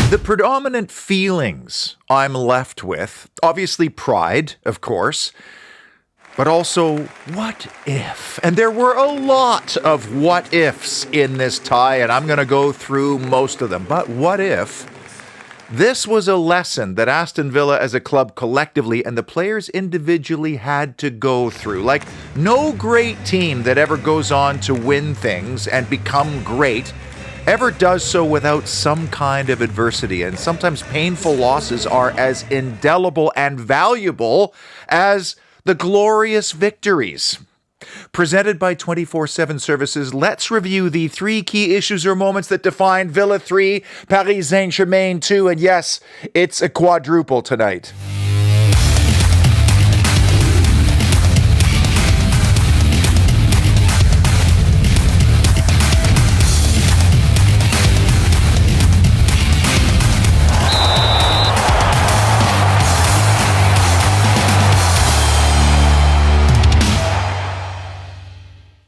The predominant feelings I'm left with, obviously pride, of course, but also what if? And there were a lot of what ifs in this tie, and I'm going to go through most of them. But what if this was a lesson that Aston Villa as a club collectively and the players individually had to go through? Like, no great team that ever goes on to win things and become great ever does so without some kind of adversity, and sometimes painful losses are as indelible and valuable as the glorious victories. Presented by 24/7 Services, let's review the 3 key issues or moments that define Villa 3, Paris Saint-Germain 2, and yes, it's a quadruple tonight.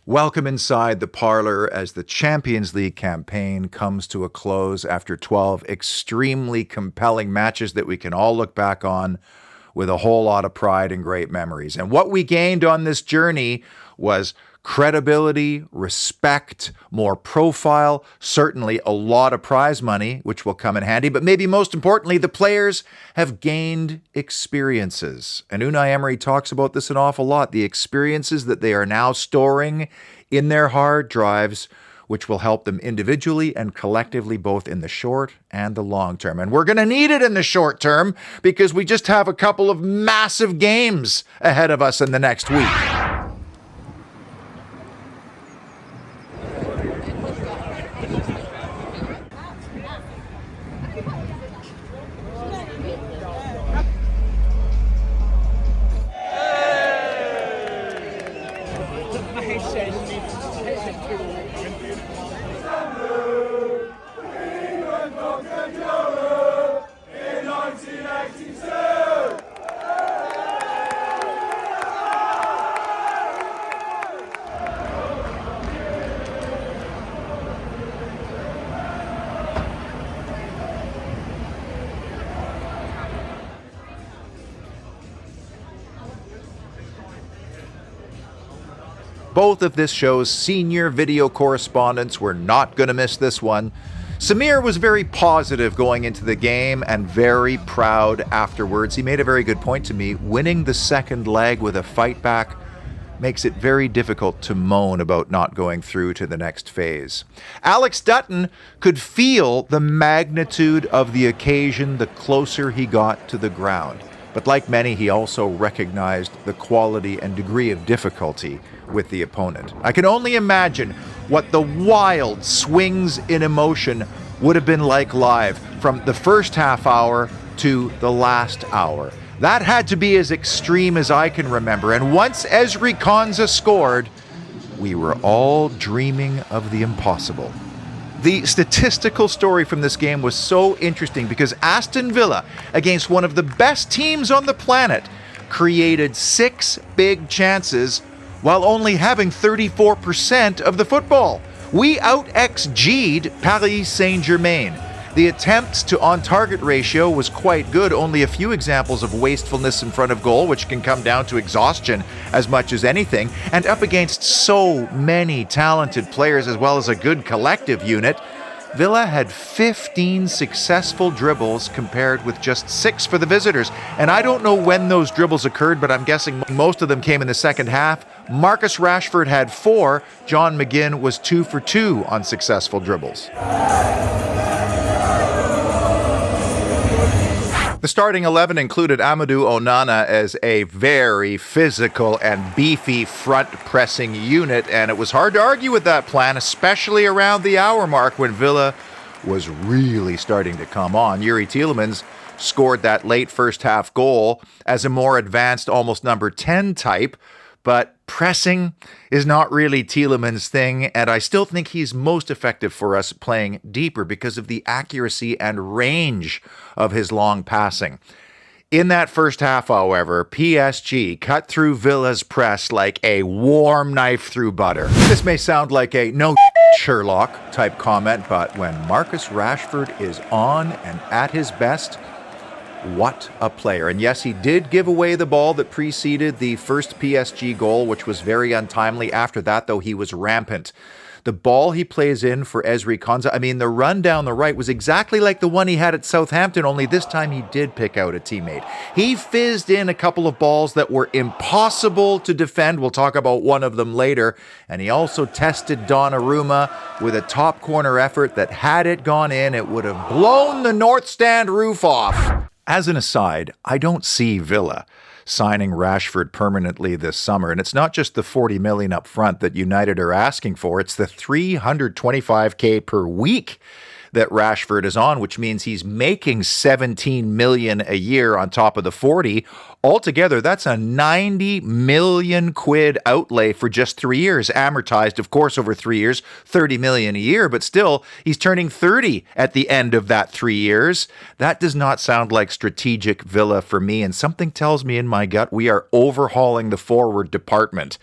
Welcome inside the parlor as the Champions League campaign comes to a close after 12 extremely compelling matches that we can all look back on with a whole lot of pride and great memories. And what we gained on this journey was credibility, respect, more profile, certainly a lot of prize money, which will come in handy, but maybe most importantly, the players have gained experiences. And Unai Emery talks about this an awful lot, the experiences that they are now storing in their hard drives, which will help them individually and collectively, both in the short and the long term. And we're going to need it in the short term because we just have a couple of massive games ahead of us in the next week. Both of this show's senior video correspondents were not going to miss this one. Samir was very positive going into the game and very proud afterwards. He made a very good point to me. Winning the second leg with a fight back makes it very difficult to moan about not going through to the next phase. Alex Dutton could feel the magnitude of the occasion the closer he got to the ground. But like many, he also recognized the quality and degree of difficulty with the opponent. I can only imagine what the wild swings in emotion would have been like live from the first half hour to the last hour. That had to be as extreme as I can remember. And once Ezri Konsa scored, we were all dreaming of the impossible. The statistical story from this game was so interesting because Aston Villa, against one of the best teams on the planet, created 6 big chances while only having 34% of the football. We out-XG'd Paris Saint-Germain. The attempts to on-target ratio was quite good, only a few examples of wastefulness in front of goal, which can come down to exhaustion as much as anything, and up against so many talented players as well as a good collective unit, Villa had 15 successful dribbles compared with just 6 for the visitors. And I don't know when those dribbles occurred, but I'm guessing most of them came in the second half. Marcus Rashford had 4. John McGinn was 2 for 2 on successful dribbles. The starting 11 included Amadou Onana as a very physical and beefy front-pressing unit, and it was hard to argue with that plan, especially around the hour mark when Villa was really starting to come on. Youri Tielemans scored that late first-half goal as a more advanced, almost number 10 type, but pressing is not really Tielemans' thing, and I still think he's most effective for us playing deeper because of the accuracy and range of his long passing. In that first half, however, PSG cut through Villa's press like a warm knife through butter. This may sound like a no Sherlock type comment, but when Marcus Rashford is on and at his best, what a player. And yes, he did give away the ball that preceded the first PSG goal, which was very untimely. After that, though, he was rampant. The ball he plays in for Ezri Konsa, I mean, the run down the right was exactly like the one he had at Southampton, only this time he did pick out a teammate. He fizzed in a couple of balls that were impossible to defend. We'll talk about one of them later. And he also tested Donnarumma with a top corner effort that, had it gone in, it would have blown the North Stand roof off. As an aside, I don't see Villa signing Rashford permanently this summer. And it's not just the 40 million up front that United are asking for. It's the 325K per week that Rashford is on, which means he's making 17 million a year on top of the 40. Altogether, that's a 90 million quid outlay for just 3 years, amortized, of course, over 3 years, 30 million a year, but still, he's turning 30 at the end of that 3 years. That does not sound like strategic Villa for me, and something tells me in my gut we are overhauling the forward department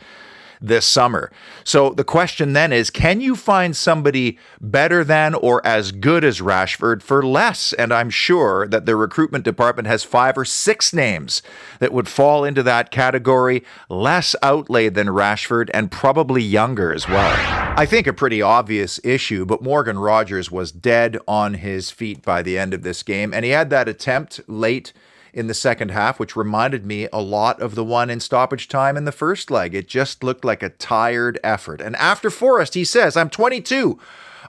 this summer. So the question then is, can you find somebody better than or as good as Rashford for less? And I'm sure that the recruitment department has 5 or 6 names that would fall into that category, less outlay than Rashford and probably younger as well. I think a pretty obvious issue, but Morgan Rogers was dead on his feet by the end of this game, and he had that attempt late in the second half, which reminded me a lot of the one in stoppage time in the first leg. It just looked like a tired effort. And after Forest, he says, I'm 22.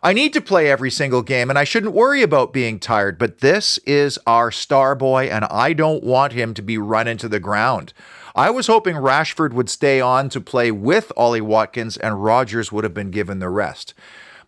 I need to play every single game, and I shouldn't worry about being tired. But this is our star boy, and I don't want him to be run into the ground. I was hoping Rashford would stay on to play with Ollie Watkins, and Rodgers would have been given the rest.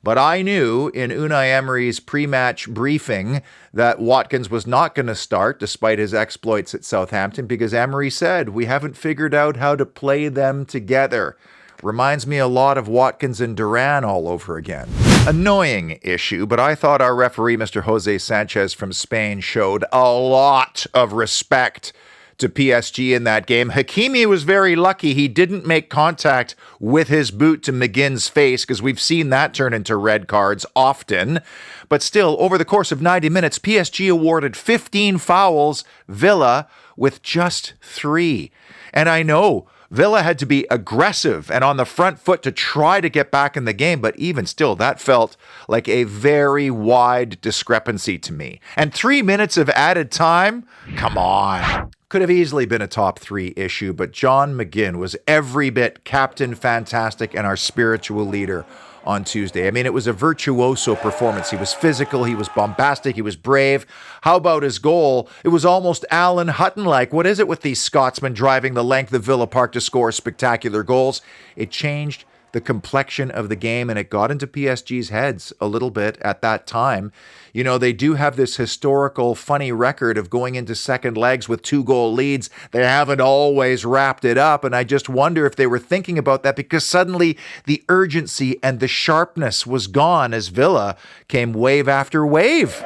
But I knew in Unai Emery's pre-match briefing that Watkins was not going to start despite his exploits at Southampton, because Emery said, we haven't figured out how to play them together. Reminds me a lot of Watkins and Duran all over again. Annoying issue, but I thought our referee, Mr. Jose Sanchez from Spain, showed a lot of respect to PSG in that game. Hakimi was very lucky he didn't make contact with his boot to McGinn's face, because we've seen that turn into red cards often. But still, over the course of 90 minutes, PSG awarded 15 fouls, Villa with just 3. And I know Villa had to be aggressive and on the front foot to try to get back in the game, but even still, that felt like a very wide discrepancy to me. And 3 minutes of added time? Come on. Could have easily been a top 3 issue, but John McGinn was every bit Captain Fantastic and our spiritual leader on Tuesday. I mean, it was a virtuoso performance. He was physical, he was bombastic, he was brave. How about his goal? It was almost Alan Hutton-like. What is it with these Scotsmen driving the length of Villa Park to score spectacular goals? It changed the complexion of the game, and it got into PSG's heads a little bit at that time. You know, they do have this historical funny record of going into second legs with 2-goal leads. They haven't always wrapped it up, and I just wonder if they were thinking about that, because suddenly the urgency and the sharpness was gone as Villa came wave after wave.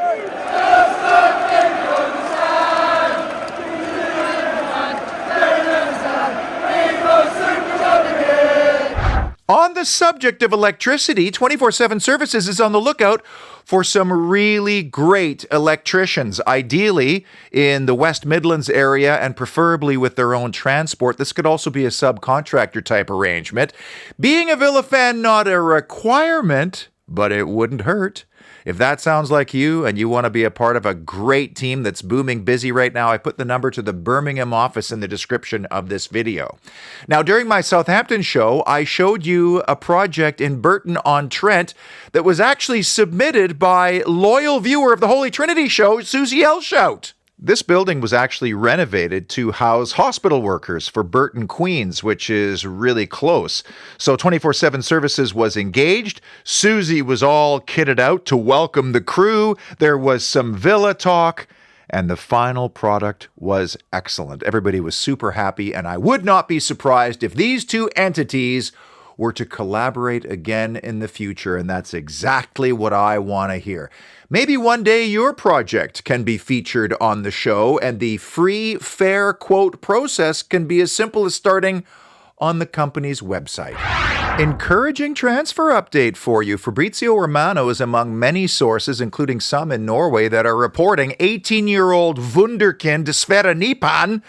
On the subject of electricity, 24/7 Services is on the lookout for some really great electricians, ideally in the West Midlands area and preferably with their own transport. This could also be a subcontractor type arrangement. Being a Villa fan, not a requirement, but it wouldn't hurt. If that sounds like you and you want to be a part of a great team that's booming busy right now, I put the number to the Birmingham office in the description of this video. Now, during my Southampton show, I showed you a project in Burton-on-Trent that was actually submitted by loyal viewer of the Holy Trinity show, Susie Elshout. This building was actually renovated to house hospital workers for Burton, Queens, which is really close. So 24/7 Services was engaged. Susie was all kitted out to welcome the crew. There was some Villa talk, and the final product was excellent. Everybody was super happy, and I would not be surprised if these two entities were to collaborate again in the future, and that's exactly what I want to hear. Maybe one day your project can be featured on the show, and the free, fair quote process can be as simple as starting on the company's website. Encouraging transfer update for you. Fabrizio Romano is among many sources, including some in Norway, that are reporting 18-year-old Wunderkind Sverre Nipan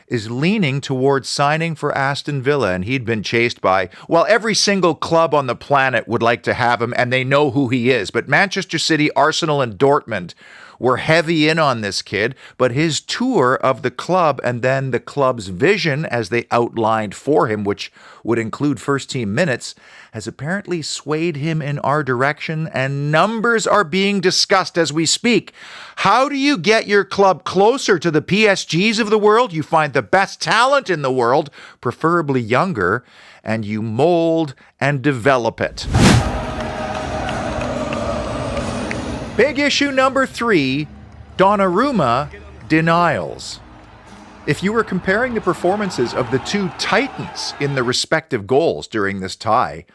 is leaning towards signing for Aston Villa, and he'd been chased by, well, every single club on the planet would like to have him, and they know who he is. But Manchester City, Arsenal, and Dortmund were heavy in on this kid, but his tour of the club and then the club's vision as they outlined for him, which would include first-team minutes, has apparently swayed him in our direction, and numbers are being discussed as we speak. How do you get your club closer to the PSGs of the world? You find the best talent in the world, preferably younger, and you mold and develop it. Big issue number 3, Donnarumma denials. If you were comparing the performances of the two titans in the respective goals during this tie,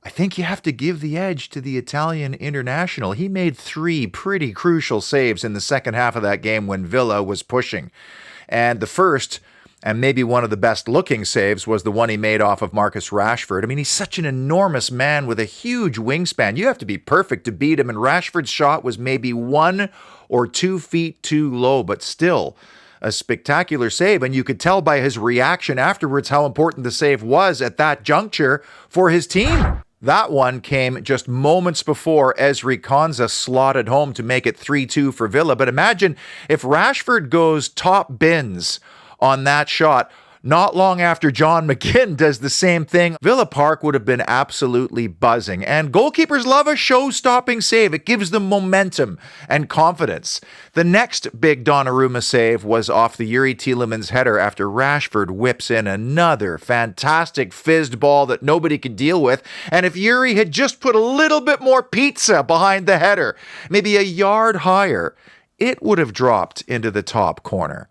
I think you have to give the edge to the Italian international. He made 3 pretty crucial saves in the second half of that game when Villa was pushing. And the first, and maybe one of the best looking saves, was the one he made off of Marcus Rashford. I mean, he's such an enormous man with a huge wingspan. You have to be perfect to beat him, and Rashford's shot was maybe 1 or 2 feet too low, but still a spectacular save. And you could tell by his reaction afterwards how important the save was at that juncture for his team. That one came just moments before Ezri Konsa slotted home to make it 3-2 for Villa. But imagine if Rashford goes top bins on that shot, not long after John McGinn does the same thing, Villa Park would have been absolutely buzzing. And goalkeepers love a show-stopping save. It gives them momentum and confidence. The next big Donnarumma save was off the Yuri Tielemans header after Rashford whips in another fantastic fizzed ball that nobody could deal with. And if Yuri had just put a little bit more pizza behind the header, maybe a yard higher, it would have dropped into the top corner.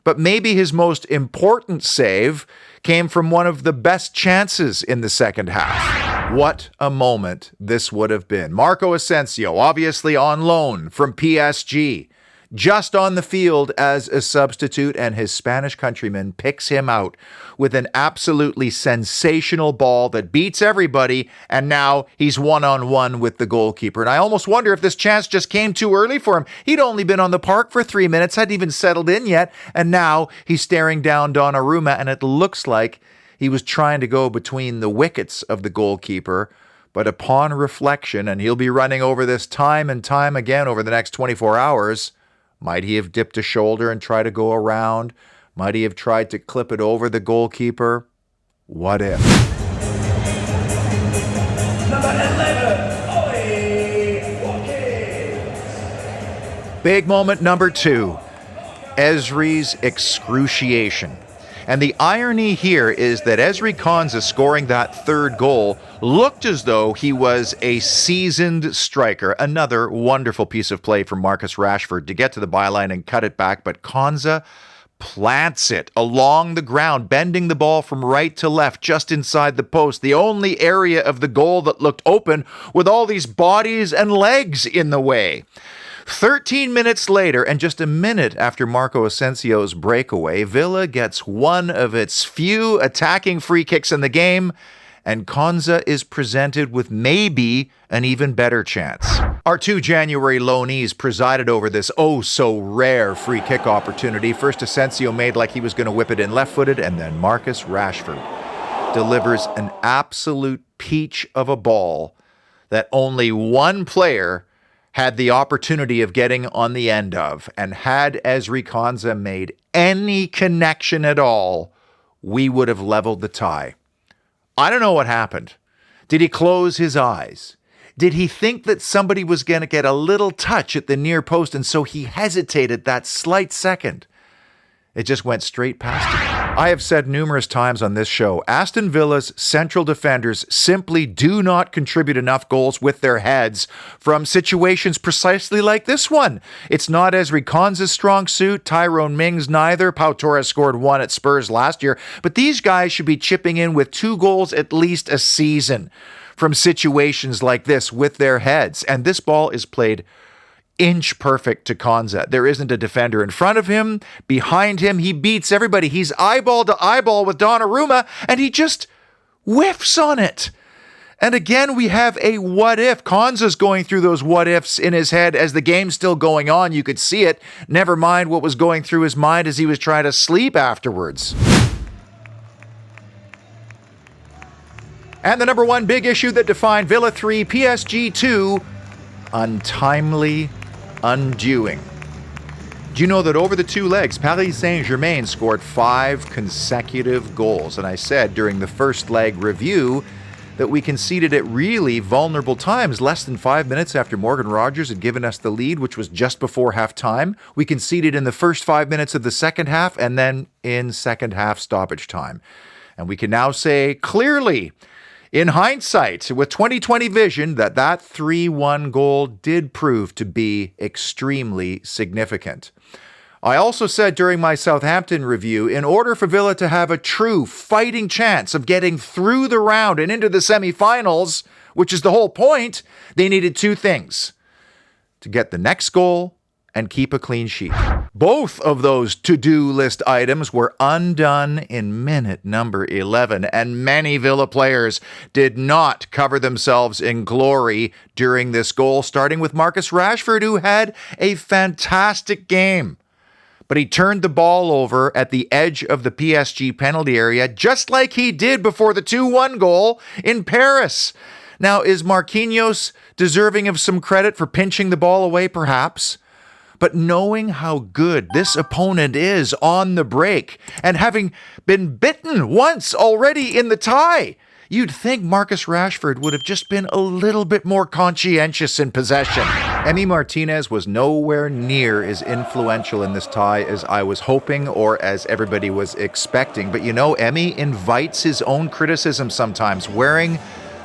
But maybe his most important save came from one of the best chances in the second half. What a moment this would have been. Marco Asensio, obviously on loan from PSG, just on the field as a substitute, and his Spanish countryman picks him out with an absolutely sensational ball that beats everybody, and now he's one-on-one with the goalkeeper. And I almost wonder if this chance just came too early for him. He'd only been on the park for 3 minutes, hadn't even settled in yet, and now he's staring down Donnarumma, and it looks like he was trying to go between the wickets of the goalkeeper. But upon reflection, and he'll be running over this time and time again over the next 24 hours, might he have dipped a shoulder and tried to go around? Might he have tried to clip it over the goalkeeper? What if? Number 11, Big moment number 2, Ezri's excruciation. And the irony here is that Ezri Konsa scoring that third goal looked as though he was a seasoned striker. Another wonderful piece of play from Marcus Rashford to get to the byline and cut it back, but Konsa plants it along the ground, bending the ball from right to left, just inside the post, the only area of the goal that looked open with all these bodies and legs in the way. 13 minutes later, and just a minute after Marco Asensio's breakaway, Villa gets one of its few attacking free kicks in the game, and Konsa is presented with maybe an even better chance. Our 2 January loanees presided over this oh-so-rare free kick opportunity. First, Asensio made like he was going to whip it in left-footed, and then Marcus Rashford delivers an absolute peach of a ball that only one player had the opportunity of getting on the end of. And had Ezri Konsa made any connection at all, we would have leveled the tie. I don't know what happened. Did he close his eyes? Did he think that somebody was going to get a little touch at the near post, and so he hesitated that slight second? It just went straight past him. I have said numerous times on this show, Aston Villa's central defenders simply do not contribute enough goals with their heads from situations precisely like this one. It's not Ezri Konsa's strong suit, Tyrone Mings neither. Pau Torres scored 1 at Spurs last year, but these guys should be chipping in with 2 goals at least a season from situations like this with their heads. And this ball is played inch perfect to Konsa. There isn't a defender in front of him, behind him. He beats everybody. He's eyeball to eyeball with Donnarumma, and he just whiffs on it. And again, we have a what-if. Konsa's going through those what-ifs in his head as the game's still going on. You could see it. Never mind what was going through his mind as he was trying to sleep afterwards. And the number one big issue that defined Villa 3, PSG 2, untimely undoing. Do you know that over the two legs, Paris Saint-Germain scored 5 consecutive goals? And I said during the first leg review that we conceded at really vulnerable times, less than 5 minutes after Morgan Rogers had given us the lead, which was just before halftime. We conceded in the first 5 minutes of the second half and then in second half stoppage time. And we can now say clearly, in hindsight, with 2020 vision, that 3-1 goal did prove to be extremely significant. I also said during my Southampton review, in order for Villa to have a true fighting chance of getting through the round and into the semi-finals, which is the whole point, they needed 2 things: to get the next goal and keep a clean sheet. Both of those to-do list items were undone in minute number 11, and many Villa players did not cover themselves in glory during this goal, starting with Marcus Rashford, who had a fantastic game. But he turned the ball over at the edge of the PSG penalty area, just like he did before the 2-1 goal in Paris. Now, is Marquinhos deserving of some credit for pinching the ball away? Perhaps. But knowing how good this opponent is on the break, and having been bitten once already in the tie, you'd think Marcus Rashford would have just been a little bit more conscientious in possession. Emi Martinez was nowhere near as influential in this tie as I was hoping or as everybody was expecting. But you know, Emi invites his own criticism sometimes. Wearing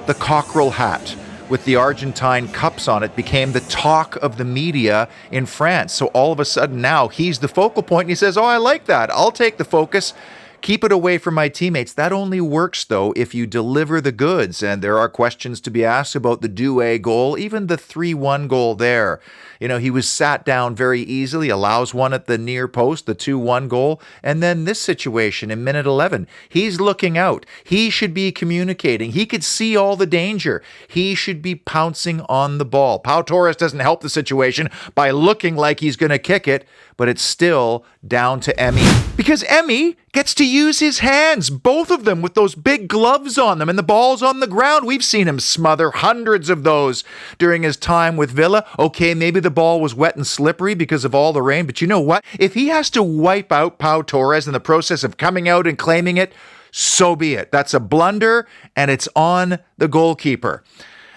the cockerel hat with the Argentine cups on it became the talk of the media in France. So all of a sudden now he's the focal point and he says, "Oh, I like that. I'll take the focus. Keep it away from my teammates." That only works, though, if you deliver the goods. And there are questions to be asked about the Doué goal, even the 3-1 goal there. You know, he was sat down very easily, allows one at the near post, the 2-1 goal. And then this situation in minute 11, he's looking out. He should be communicating. He could see all the danger. He should be pouncing on the ball. Pau Torres doesn't help the situation by looking like he's going to kick it, but it's still down to Emi. Because Emi gets to use his hands, both of them with those big gloves on them, and the ball's on the ground. We've seen him smother hundreds of those during his time with Villa. Okay, maybe the ball was wet and slippery because of all the rain, but you know what? If he has to wipe out Pau Torres in the process of coming out and claiming it, so be it. That's a blunder, and it's on the goalkeeper.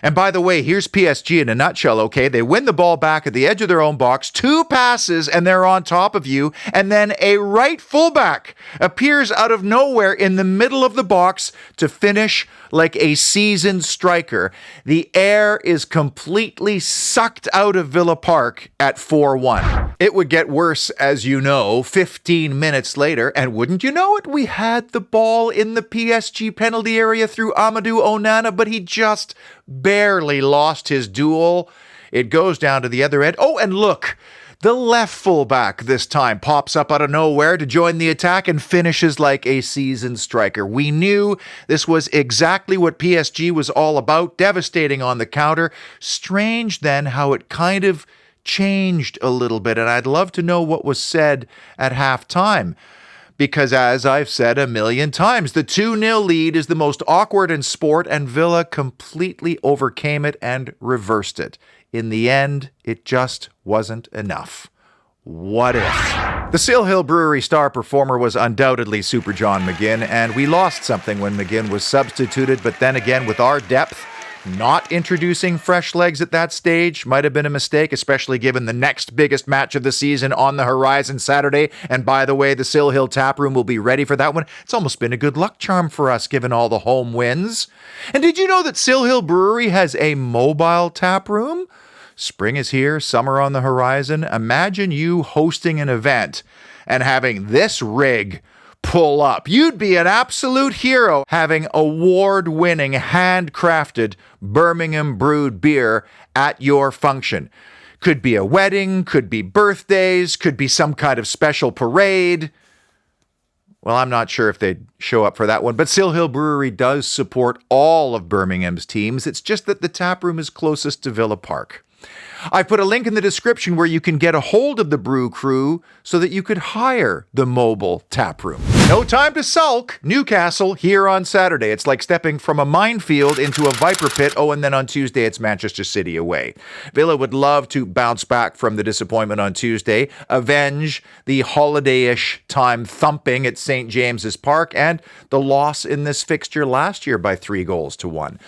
And by the way, here's PSG in a nutshell, okay? They win the ball back at the edge of their own box, 2 passes, and they're on top of you. And then a right fullback appears out of nowhere in the middle of the box to finish like a seasoned striker. The air is completely sucked out of Villa Park at 4-1. It would get worse, as you know, 15 minutes later. And wouldn't you know it, we had the ball in the PSG penalty area through Amadou Onana, but he just barely lost his duel. It goes down to the other end. Oh, and look, the left fullback this time pops up out of nowhere to join the attack and finishes like a seasoned striker. We knew this was exactly what PSG was all about, devastating on the counter. Strange then how it kind of changed a little bit, and I'd love to know what was said at halftime. Because as I've said a million times, the 2-0 lead is the most awkward in sport, and Villa completely overcame it and reversed it. In the end, it just wasn't enough. What if? The Sill Hill Brewery star performer was undoubtedly Super John McGinn, and we lost something when McGinn was substituted, but then again, with our depth, not introducing fresh legs at that stage might have been a mistake, especially given the next biggest match of the season on the horizon Saturday. And by the way, the Sill Hill Tap Room will be ready for that one. It's almost been a good luck charm for us, given all the home wins. And did you know that Sill Hill Brewery has a mobile tap room? Spring is here, summer on the horizon. Imagine you hosting an event and having this rig pull up. You'd be an absolute hero having award-winning, handcrafted Birmingham brewed beer at your function. Could be a wedding, could be birthdays, could be some kind of special parade. Well, I'm not sure if they'd show up for that one, but Seal Hill Brewery does support all of Birmingham's teams. It's just that the tap room is closest to Villa Park. I've put a link in the description where you can get a hold of the brew crew so that you could hire the mobile tap room. No time to sulk. Newcastle here on Saturday. It's like stepping from a minefield into a viper pit. Oh, and then on Tuesday, it's Manchester City away. Villa would love to bounce back from the disappointment on Tuesday, avenge the holiday-ish time thumping at St. James's Park, and the loss in this fixture last year by 3-1.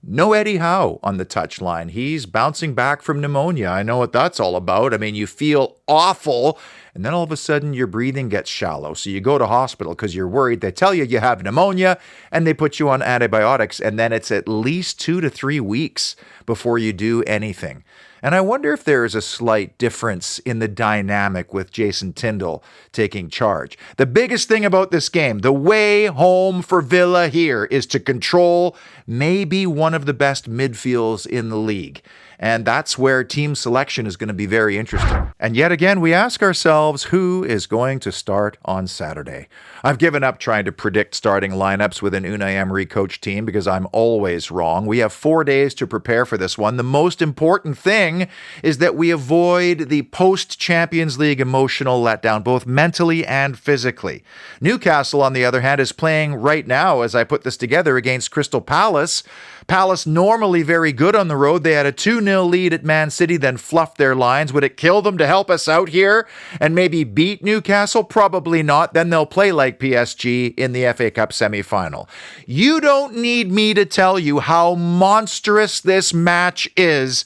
No Eddie Howe on the touchline. He's bouncing back from pneumonia. I know what that's all about. I mean, you feel awful, and then all of a sudden your breathing gets shallow. So you go to hospital because you're worried. They tell you have pneumonia, and they put you on antibiotics, and then it's at least 2 to 3 weeks before you do anything. And I wonder if there is a slight difference in the dynamic with Jason Tindall taking charge. The biggest thing about this game, the way home for Villa here, is to control maybe one of the best midfields in the league. And that's where team selection is going to be very interesting. And yet again, we ask ourselves, who is going to start on Saturday? I've given up trying to predict starting lineups with an Unai Emery coach team because I'm always wrong. We have 4 days to prepare for this one. The most important thing is that we avoid the post-Champions League emotional letdown, both mentally and physically. Newcastle, on the other hand, is playing right now, as I put this together, against Crystal Palace. Palace normally very good on the road. They had a 2-0 lead at Man City, then fluffed their lines. Would it kill them to help us out here and maybe beat Newcastle? Probably not. Then they'll play like PSG in the FA Cup semi-final. You don't need me to tell you how monstrous this match is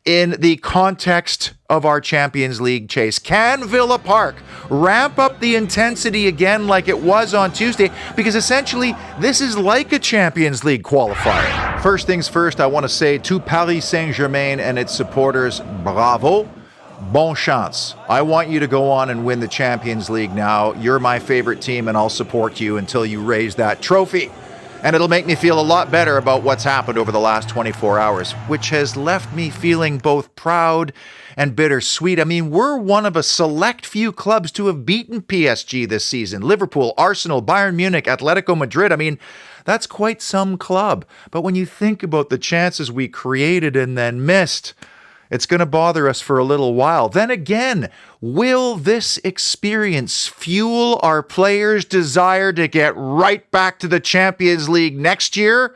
in the context of our Champions League chase. Can Villa Park ramp up the intensity again like it was on Tuesday? Because essentially, this is like a Champions League qualifier. First things first, I want to say to Paris Saint-Germain and its supporters, bravo. Bon chance. I want you to go on and win the Champions League now. You're my favorite team, and I'll support you until you raise that trophy. And it'll make me feel a lot better about what's happened over the last 24 hours, which has left me feeling both proud and bittersweet. I mean, we're one of a select few clubs to have beaten PSG this season. Liverpool, Arsenal, Bayern Munich, Atletico Madrid. I mean, that's quite some club. But when you think about the chances we created and then missed, it's going to bother us for a little while. Then again, will this experience fuel our players' desire to get right back to the Champions League next year?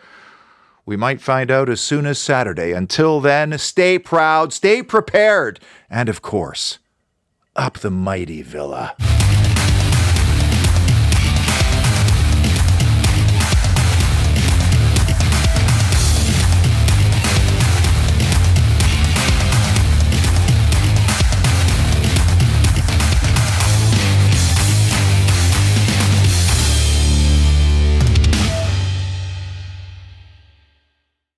We might find out as soon as Saturday. Until then, stay proud, stay prepared, and of course, up the mighty Villa.